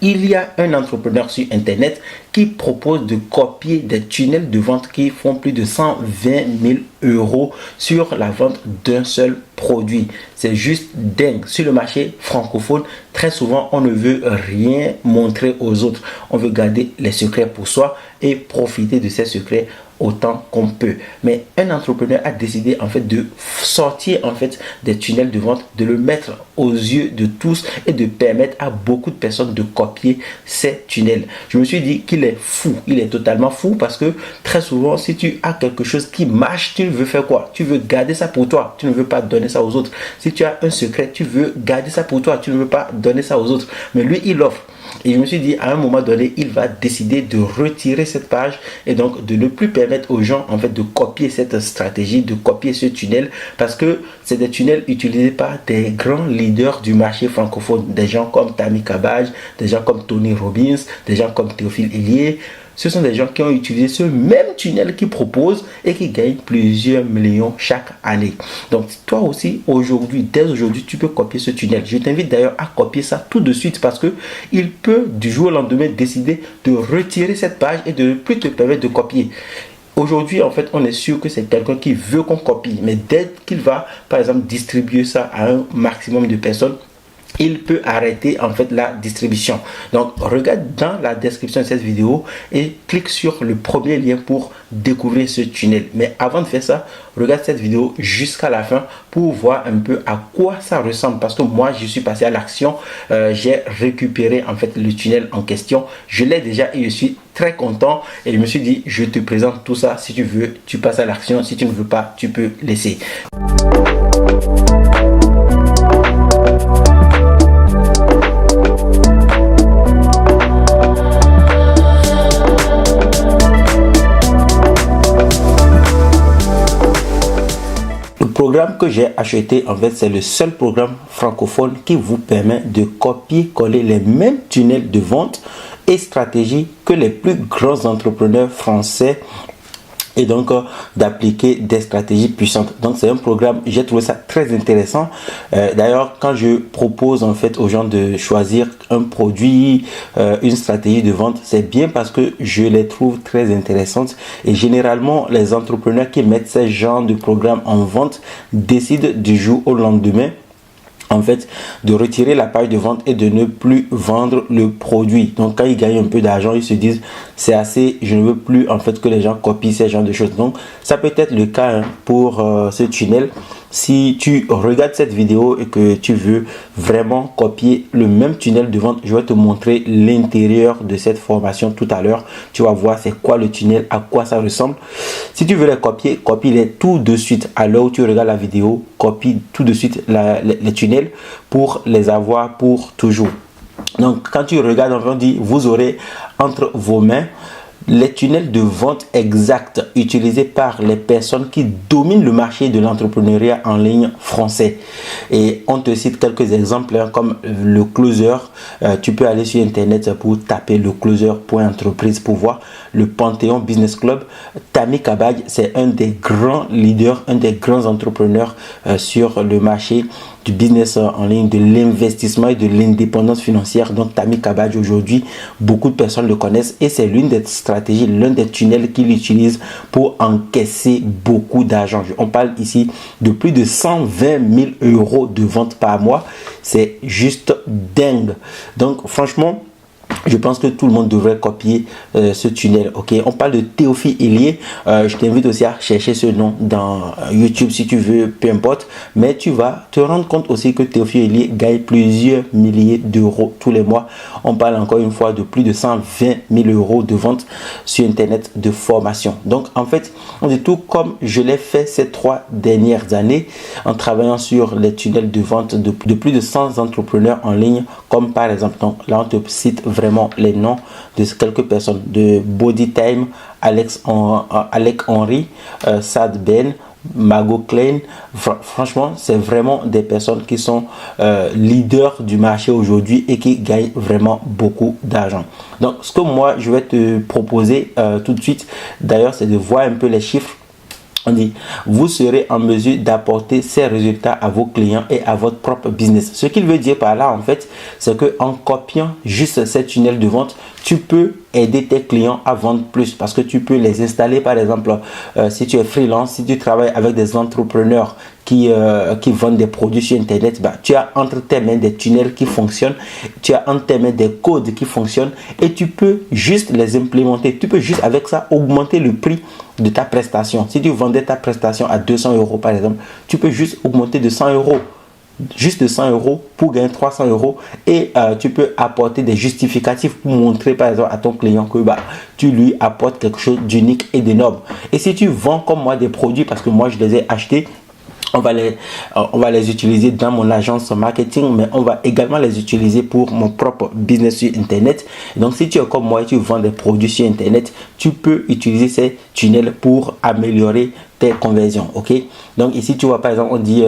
Il y a un entrepreneur sur Internet qui propose de copier des tunnels de vente qui font plus de 120 000 euros sur la vente d'un seul produit. C'est juste dingue. Sur le marché francophone, très souvent, on ne veut rien montrer aux autres. On veut garder les secrets pour soi et profiter de ces secrets autant qu'on peut. Mais un entrepreneur a décidé en fait de sortir en fait des tunnels de vente, de le mettre aux yeux de tous et de permettre à beaucoup de personnes de copier ces tunnels. Je me suis dit qu'il est fou, il est totalement fou parce que très souvent si tu as quelque chose qui marche, tu veux faire quoi? Tu veux garder ça pour toi, tu ne veux pas donner ça aux autres. Si tu as un secret, tu veux garder ça pour toi, tu ne veux pas donner ça aux autres. Mais lui, il offre. Et je me suis dit, à un moment donné, il va décider de retirer cette page et donc de ne plus permettre aux gens en fait de copier cette stratégie, de copier ce tunnel, parce que c'est des tunnels utilisés par des grands leaders du marché francophone, des gens comme Tammy Kabaj, des gens comme Tony Robbins, des gens comme Théophile Hélier. Ce sont des gens qui ont utilisé ce même tunnel qu'ils proposent et qui gagnent plusieurs millions chaque année. Donc, toi aussi, aujourd'hui, dès aujourd'hui, tu peux copier ce tunnel. Je t'invite d'ailleurs à copier ça tout de suite parce que il peut du jour au lendemain décider de retirer cette page et de ne plus te permettre de copier. Aujourd'hui, en fait, on est sûr que c'est quelqu'un qui veut qu'on copie. Mais dès qu'il va, par exemple, distribuer ça à un maximum de personnes, il peut arrêter en fait la distribution. Donc regarde dans la description de cette vidéo et clique sur le premier lien pour découvrir ce tunnel. Mais avant de faire ça, regarde cette vidéo jusqu'à la fin pour voir un peu à quoi ça ressemble, parce que moi je suis passé à l'action. J'ai récupéré en fait le tunnel en question, je l'ai déjà et je suis très content et je me suis dit je te présente tout ça. Si tu veux, tu passes à l'action, si tu ne veux pas, tu peux laisser. Le programme que j'ai acheté, en fait, c'est le seul programme francophone qui vous permet de copier-coller les mêmes tunnels de vente et stratégies que les plus grands entrepreneurs français et donc d'appliquer des stratégies puissantes. Donc c'est un programme, j'ai trouvé ça très intéressant. D'ailleurs, quand je propose en fait aux gens de choisir un produit, une stratégie de vente, c'est bien parce que je les trouve très intéressantes. Et généralement, les entrepreneurs qui mettent ce genre de programme en vente décident du jour au lendemain en fait de retirer la page de vente et de ne plus vendre le produit. Donc quand ils gagnent un peu d'argent, ils se disent c'est assez, je ne veux plus en fait que les gens copient ces genres de choses. Donc ça peut être le cas pour ce tunnel. Si tu regardes cette vidéo et que tu veux vraiment copier le même tunnel de vente, je vais te montrer l'intérieur de cette formation tout à l'heure. Tu vas voir c'est quoi le tunnel, à quoi ça ressemble. Si tu veux les copier, copie-les tout de suite. À l'heure où tu regardes la vidéo, copie tout de suite les tunnels pour les avoir pour toujours. Donc quand tu regardes, on dit vous aurez entre vos mains les tunnels de vente exacts utilisés par les personnes qui dominent le marché de l'entrepreneuriat en ligne français. Et on te cite quelques exemples comme le closer. Tu peux aller sur internet pour taper le closer.entreprise pour voir le Panthéon Business Club. Tammy Kabaj, c'est un des grands leaders, un des grands entrepreneurs sur le marché du business en ligne, de l'investissement et de l'indépendance financière. Donc Tammy Kabaj, aujourd'hui, beaucoup de personnes le connaissent et c'est l'une des stratégies, l'un des tunnels qu'il utilise pour encaisser beaucoup d'argent. On parle ici de plus de 120 000 euros de vente par mois. C'est juste dingue. Donc franchement, je pense que tout le monde devrait copier ce tunnel. Ok, on parle de Théophile Hélier. Je t'invite aussi à chercher ce nom dans YouTube si tu veux, peu importe. Mais tu vas te rendre compte aussi que Théophile Hélier gagne plusieurs milliers d'euros tous les mois. On parle encore une fois de plus de 120 000 euros de vente sur Internet de formation. Donc en fait, on dit tout comme je l'ai fait ces 3 dernières années en travaillant sur les tunnels de vente de plus de 100 entrepreneurs en ligne, comme par exemple, donc, là on te cite vraiment les noms de quelques personnes, de Bodytime, Alec Henry, Sad Ben, Margot Klein. Franchement, c'est vraiment des personnes qui sont leaders du marché aujourd'hui et qui gagnent vraiment beaucoup d'argent. Donc ce que moi je vais te proposer tout de suite d'ailleurs, c'est de voir un peu les chiffres. On dit, vous serez en mesure d'apporter ces résultats à vos clients et à votre propre business. Ce qu'il veut dire par là, en fait, c'est que en copiant juste ces tunnels de vente, tu peux aider tes clients à vendre plus parce que tu peux les installer. Par exemple, si tu es freelance, si tu travailles avec des entrepreneurs qui vendent des produits sur Internet, bah, tu as entre tes mains des tunnels qui fonctionnent, tu as entre tes mains des codes qui fonctionnent et tu peux juste les implémenter. Tu peux juste avec ça augmenter le prix de ta prestation. Si tu vendais ta prestation à 200 euros par exemple, tu peux juste augmenter de 100 euros. Juste de 100 euros pour gagner 300 euros et tu peux apporter des justificatifs pour montrer par exemple à ton client que bah, tu lui apportes quelque chose d'unique et d'énorme. Et si tu vends comme moi des produits, parce que moi je les ai achetés, on va les utiliser dans mon agence marketing, mais on va également les utiliser pour mon propre business sur Internet. Donc, si tu es comme moi et tu vends des produits sur Internet, tu peux utiliser ces tunnels pour améliorer tes conversions. Ok? Donc, ici, tu vois, par exemple, on dit,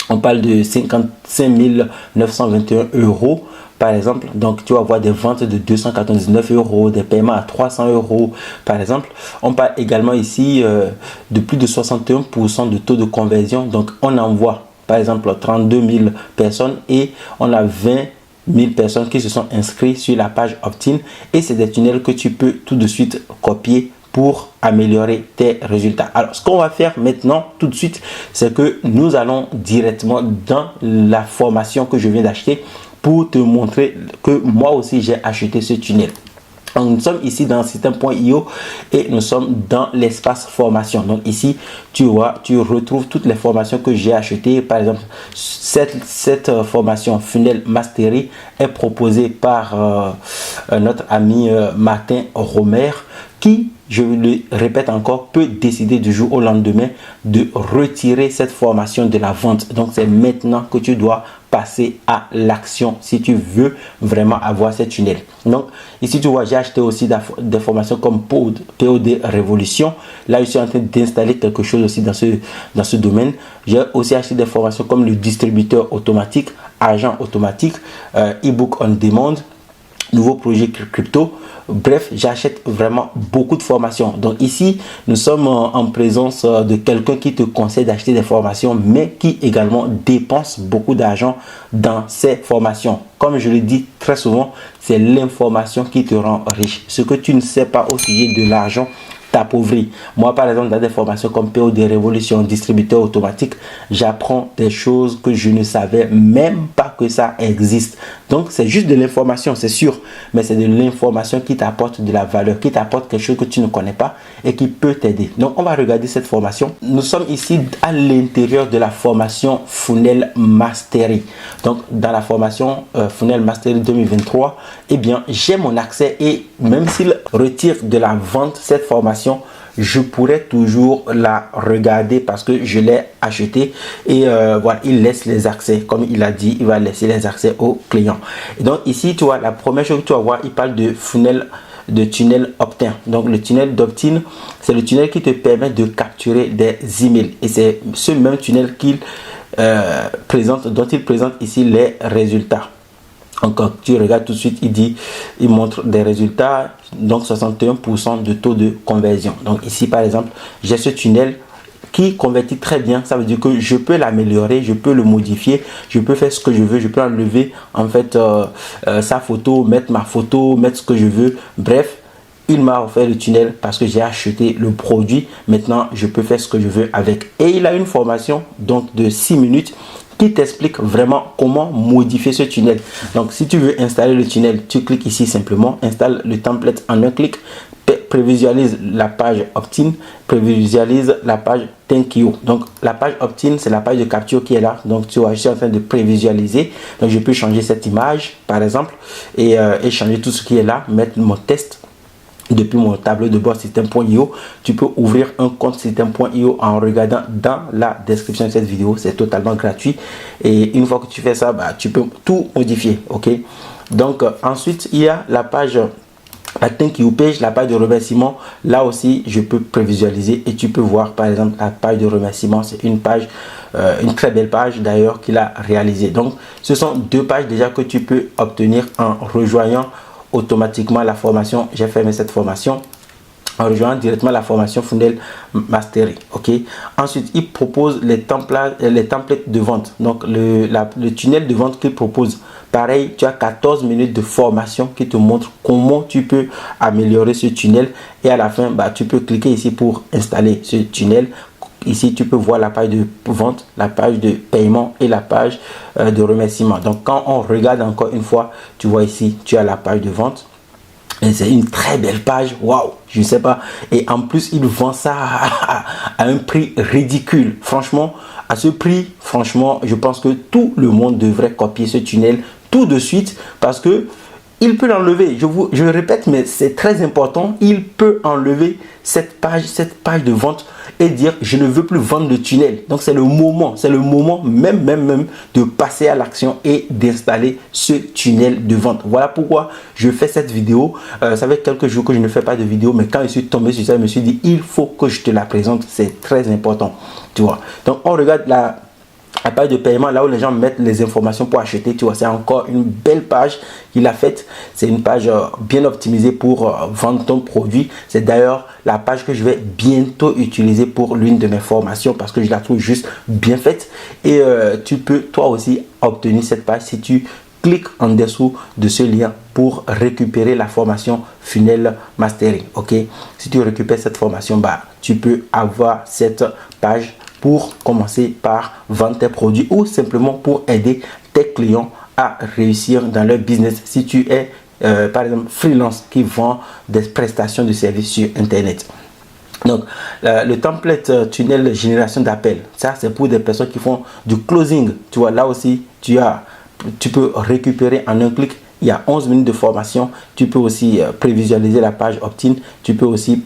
on parle de 55 921 euros. Par exemple, donc tu vas avoir des ventes de 299 euros, des paiements à 300 euros. Par exemple, on parle également ici de plus de 61% de taux de conversion. Donc, on envoie par exemple 32 000 personnes et on a 20 000 personnes qui se sont inscrites sur la page opt-in. Et c'est des tunnels que tu peux tout de suite copier pour améliorer tes résultats. Alors, ce qu'on va faire maintenant, tout de suite, c'est que nous allons directement dans la formation que je viens d'acheter pour te montrer que moi aussi j'ai acheté ce tunnel. Donc, nous sommes ici dans système.io et nous sommes dans l'espace formation. Donc ici, tu vois, tu retrouves toutes les formations que j'ai achetées. Par exemple, cette formation Funnel Mastery est proposée par notre ami Martin Romer qui, je le répète encore, peut décider du jour au lendemain de retirer cette formation de la vente. Donc, c'est maintenant que tu dois passer à l'action si tu veux vraiment avoir cette tunnel. Donc, ici, tu vois, j'ai acheté aussi des formations comme POD Révolution. Là, je suis en train d'installer quelque chose aussi dans ce domaine. J'ai aussi acheté des formations comme le distributeur automatique, agent automatique, ebook on demand, nouveau projet crypto. Bref, j'achète vraiment beaucoup de formations. Donc ici, nous sommes en présence de quelqu'un qui te conseille d'acheter des formations, mais qui également dépense beaucoup d'argent dans ces formations. Comme je le dis très souvent, c'est l'information qui te rend riche. Ce que tu ne sais pas au sujet de l'argent t'appauvrit. Moi, par exemple, dans des formations comme POD Révolution, distributeur automatique, j'apprends des choses que je ne savais même pas que ça existe. Donc, c'est juste de l'information, c'est sûr, mais c'est de l'information qui t'apporte de la valeur, qui t'apporte quelque chose que tu ne connais pas et qui peut t'aider. Donc, on va regarder cette formation. Nous sommes ici à l'intérieur de la formation Funnel Mastery. Donc, dans la formation Funnel Mastery 2023, eh bien, j'ai mon accès et même s'il retire de la vente cette formation, je pourrais toujours la regarder parce que je l'ai acheté et voilà, il laisse les accès, comme il a dit, il va laisser les accès aux clients. Et donc ici, tu vois, la première chose que tu vas voir, il parle de tunnel opt-in. Donc le tunnel d'opt-in, c'est le tunnel qui te permet de capturer des emails et c'est ce même tunnel qu'il dont il présente ici les résultats. Donc, quand tu regardes tout de suite, il montre des résultats, donc 61% de taux de conversion. Donc ici, par exemple, j'ai ce tunnel qui convertit très bien. Ça veut dire que je peux l'améliorer, je peux le modifier, je peux faire ce que je veux, je peux enlever en fait sa photo, mettre ma photo, mettre ce que je veux. Bref, il m'a offert le tunnel parce que j'ai acheté le produit. Maintenant, je peux faire ce que je veux avec. Et il a une formation donc de 6 minutes qui t'explique vraiment comment modifier ce tunnel. Donc, si tu veux installer le tunnel, tu cliques ici simplement, installe le template en un clic, prévisualise la page opt-in, prévisualise la page thank you. Donc, la page opt-in, c'est la page de capture qui est là. Donc, tu vois, je suis en train de prévisualiser. Donc, je peux changer cette image, par exemple, et changer tout ce qui est là, mettre mon test. Depuis mon tableau de bord système.io, tu peux ouvrir un compte système.io en regardant dans la description de cette vidéo. C'est totalement gratuit et une fois que tu fais ça, bah, tu peux tout modifier. Ok, donc ensuite il y a la page, la thank you page, la page de remerciement. Là aussi je peux prévisualiser et tu peux voir par exemple la page de remerciement. C'est une page, une très belle page d'ailleurs qu'il a réalisée. Donc ce sont deux pages déjà que tu peux obtenir en rejoignant automatiquement la formation. J'ai fermé cette formation en rejoignant directement la formation Funnel Mastery. Ok. Ensuite, il propose les templates de vente. Donc, le tunnel de vente qu'il propose. Pareil, tu as 14 minutes de formation qui te montre comment tu peux améliorer ce tunnel. Et à la fin, tu peux cliquer ici pour installer ce tunnel. Ici, tu peux voir la page de vente, la page de paiement et la page de remerciement. Donc, quand on regarde encore une fois, tu vois ici, tu as la page de vente. Et c'est une très belle page, waouh, je ne sais pas. Et en plus, il vend ça à un prix ridicule. Franchement, à ce prix, franchement, je pense que tout le monde devrait copier ce tunnel tout de suite parce que il peut l'enlever. Je le répète, mais c'est très important. Il peut enlever cette page de vente et dire je ne veux plus vendre le tunnel. Donc c'est le moment même de passer à l'action et d'installer ce tunnel de vente. Voilà pourquoi je fais cette vidéo. Ça fait quelques jours que je ne fais pas de vidéo, mais quand je suis tombé sur ça, je me suis dit il faut que je te la présente. C'est très important, tu vois. Donc on regarde la page de paiement, là où les gens mettent les informations pour acheter, tu vois, c'est encore une belle page qu'il a faite. C'est une page bien optimisée pour vendre ton produit. C'est d'ailleurs la page que je vais bientôt utiliser pour l'une de mes formations parce que je la trouve juste bien faite. Et tu peux toi aussi obtenir cette page si tu cliques en dessous de ce lien pour récupérer la formation Funnel Mastery. Ok, si tu récupères cette formation, tu peux avoir cette page pour commencer par vendre tes produits ou simplement pour aider tes clients à réussir dans leur business. Si tu es par exemple freelance qui vend des prestations de services sur internet. Donc le template tunnel génération d'appels, ça c'est pour des personnes qui font du closing. Tu vois, là aussi tu peux récupérer en un clic. Il y a 11 minutes de formation. Tu peux aussi prévisualiser la page opt-in. Tu peux aussi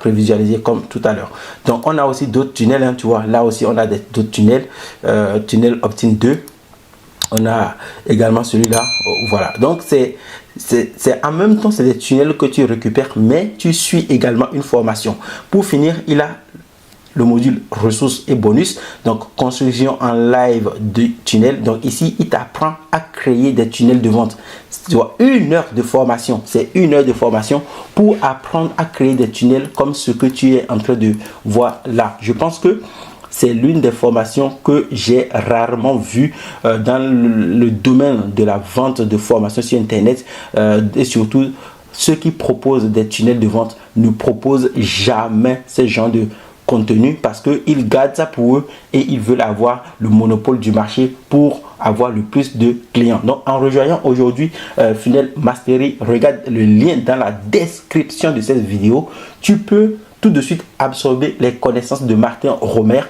prévisualiser comme tout à l'heure. Donc, on a aussi d'autres tunnels. Hein, tu vois, là aussi, on a d'autres tunnels. Tunnel opt-in 2. On a également celui-là. Voilà. Donc, c'est en même temps, c'est des tunnels que tu récupères, mais tu suis également une formation. Pour finir, il a le module ressources et bonus, donc construction en live de tunnel. Donc ici, il t'apprend à créer des tunnels de vente. Tu vois, 1 heure de formation, c'est 1 heure de formation pour apprendre à créer des tunnels comme ce que tu es en train de voir là. Je pense que c'est l'une des formations que j'ai rarement vues dans le domaine de la vente de formation sur internet et surtout ceux qui proposent des tunnels de vente ne proposent jamais ce genre de contenu parce qu'ils gardent ça pour eux et ils veulent avoir le monopole du marché pour avoir le plus de clients. Donc en rejoignant aujourd'hui Funnel Mastery, regarde le lien dans la description de cette vidéo. Tu peux tout de suite absorber les connaissances de Martin Romer,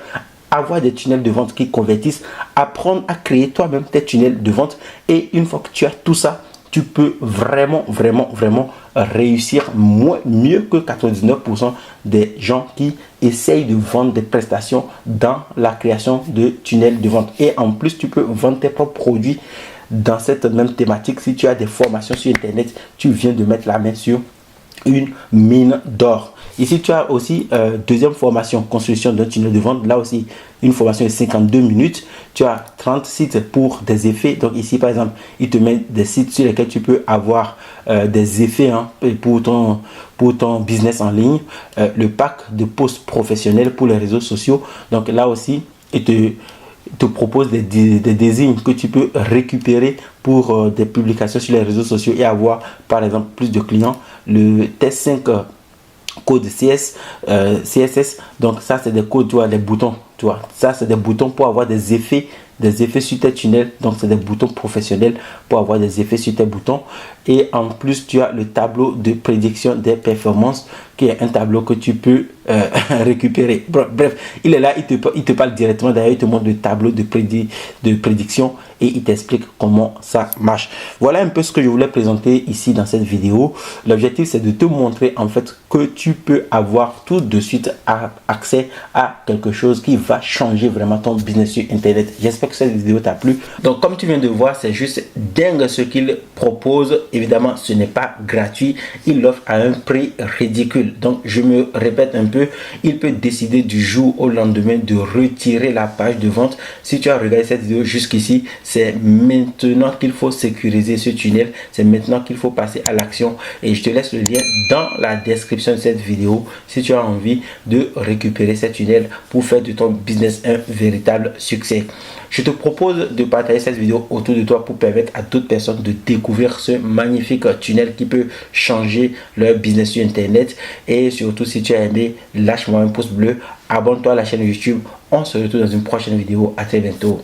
avoir des tunnels de vente qui convertissent, apprendre à créer toi-même tes tunnels de vente et une fois que tu as tout ça, tu peux vraiment réussir mieux que 99% des gens qui essayent de vendre des prestations dans la création de tunnels de vente. Et en plus, tu peux vendre tes propres produits dans cette même thématique. Si tu as des formations sur internet, tu viens de mettre la main sur une mine d'or. Ici, tu as aussi deuxième formation, construction d'un tunnel de vente. Là aussi, une formation de 52 minutes. Tu as 30 sites pour des effets. Donc ici, par exemple, il te met des sites sur lesquels tu peux avoir des effets pour ton business en ligne. Le pack de posts professionnels pour les réseaux sociaux. Donc là aussi, il te propose des désignes que tu peux récupérer pour des publications sur les réseaux sociaux et avoir, par exemple, plus de clients. Le test 5 code CSS, donc ça c'est des codes, tu vois, des boutons, tu vois, ça c'est des boutons pour avoir des effets sur tes tunnels. Donc c'est des boutons professionnels pour avoir des effets sur tes boutons. Et en plus tu as le tableau de prédiction des performances qui est un tableau que tu peux récupérer. Bref, il est là, il te parle directement. D'ailleurs, il te montre le tableau de prédiction et il t'explique comment ça marche. Voilà un peu ce que je voulais présenter ici dans cette vidéo. L'objectif, c'est de te montrer en fait que tu peux avoir tout de suite accès à quelque chose qui va changer vraiment ton business sur internet. J'espère que cette vidéo t'a plu. Donc comme tu viens de voir, c'est juste dingue ce qu'il propose évidemment ce n'est pas gratuit, il l'offre à un prix ridicule. Donc je me répète un peu, il peut décider du jour au lendemain de retirer la page de vente. Si tu as regardé cette vidéo jusqu'ici, c'est maintenant qu'il faut sécuriser ce tunnel, c'est maintenant qu'il faut passer à l'action, et je te laisse le lien dans la description de cette vidéo si tu as envie de récupérer ce tunnel pour faire de ton business un véritable succès. Je te propose de partager cette vidéo autour de toi pour permettre à d'autres personnes de découvrir ce magnifique tunnel qui peut changer leur business sur internet. Et surtout, si tu as aimé, lâche-moi un pouce bleu, abonne-toi à la chaîne YouTube. On se retrouve dans une prochaine vidéo. À très bientôt.